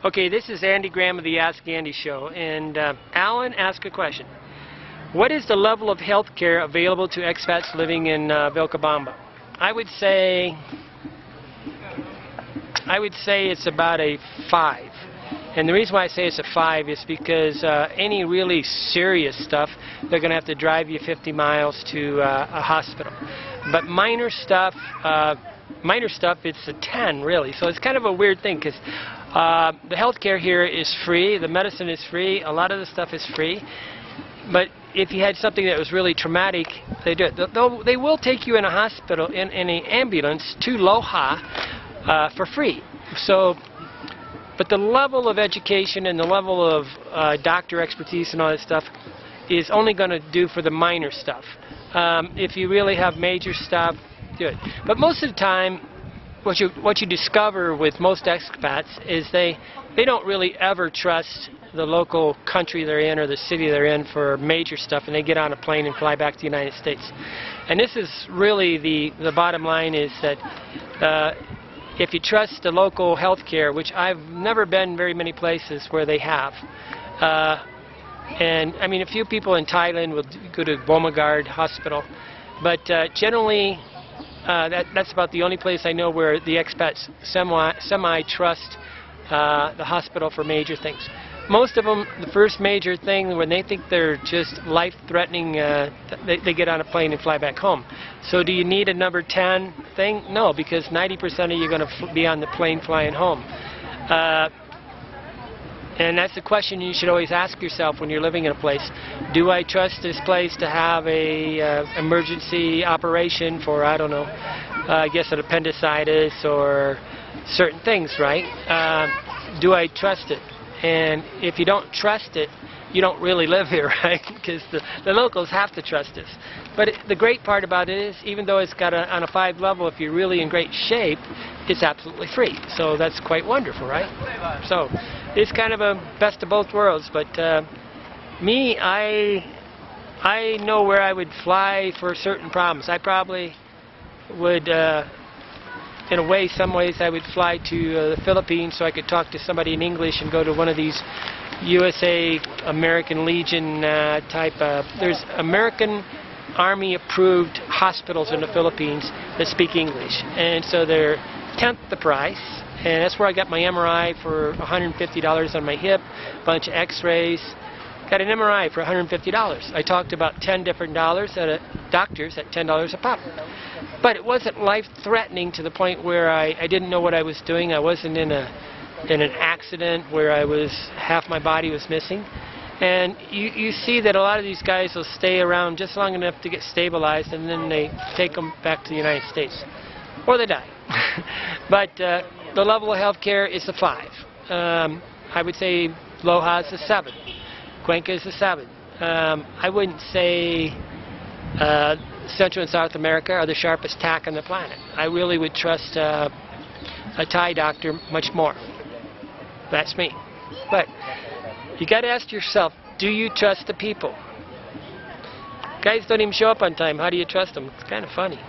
Okay, this is Andy Graham of the Ask Andy Show, and Alan asked a question. What is the level of health care available to expats living in Vilcabamba? I would say it's about a 5. And the reason why I say it's a 5 is because any really serious stuff, they're going to have to drive you 50 miles to a hospital. But minor stuff, it's a 10 really. So it's kind of a weird thing because the health care here is free, the medicine is free, a lot of the stuff is free. But if you had something that was really traumatic, they do it. They will take you in a hospital, in an ambulance to Loja for free. So, but the level of education and the level of doctor expertise and all that stuff is only going to do for the minor stuff. If you really have major stuff, do it. But most of the time, what you discover with most expats is they don't really ever trust the local country they're in or the city they're in for major stuff, and they get on a plane and fly back to the United States. And this is really the bottom line, is that if you trust the local health care, which I've never been very many places where they have, and I mean a few people in Thailand will go to Bomagard Hospital, but generally that's about the only place I know where the expats semi-trust the hospital for major things. Most of them, the first major thing, when they think they're just life-threatening, they get on a plane and fly back home. So do you need a number 10 thing? No, because 90% of you are going to be on the plane flying home. And that's the question you should always ask yourself when you're living in a place. Do I trust this place to have a emergency operation for, I don't know, I guess an appendicitis or certain things, right? Do I trust it? And if you don't trust it, you don't really live here, right? Because the locals have to trust us. But the great part about it is, even though it's got on a 5 level, if you're really in great shape, it's absolutely free. So that's quite wonderful, right? So it's kind of a best of both worlds. But me, I know where I would fly for certain problems. I probably would, in a way, some ways I would fly to the Philippines so I could talk to somebody in English and go to one of these USA American Legion type. There's American Army approved hospitals in the Philippines that speak English, and so they're 10th the price, and that's where I got my MRI for $150 on my hip, bunch of x-rays. Got an MRI for $150. I talked about 10 different doctors at $10 a pop. But it wasn't life-threatening to the point where I didn't know what I was doing. I wasn't in an accident where half my body was missing. And you see that a lot of these guys will stay around just long enough to get stabilized, and then they take them back to the United States. Or they die. But the level of health care is a 5. I would say Loja is a 7. Cuenca is a 7. I wouldn't say Central and South America are the sharpest tack on the planet. I really would trust a Thai doctor much more. That's me. But you got to ask yourself, do you trust the people? Guys don't even show up on time. How do you trust them? It's kind of funny.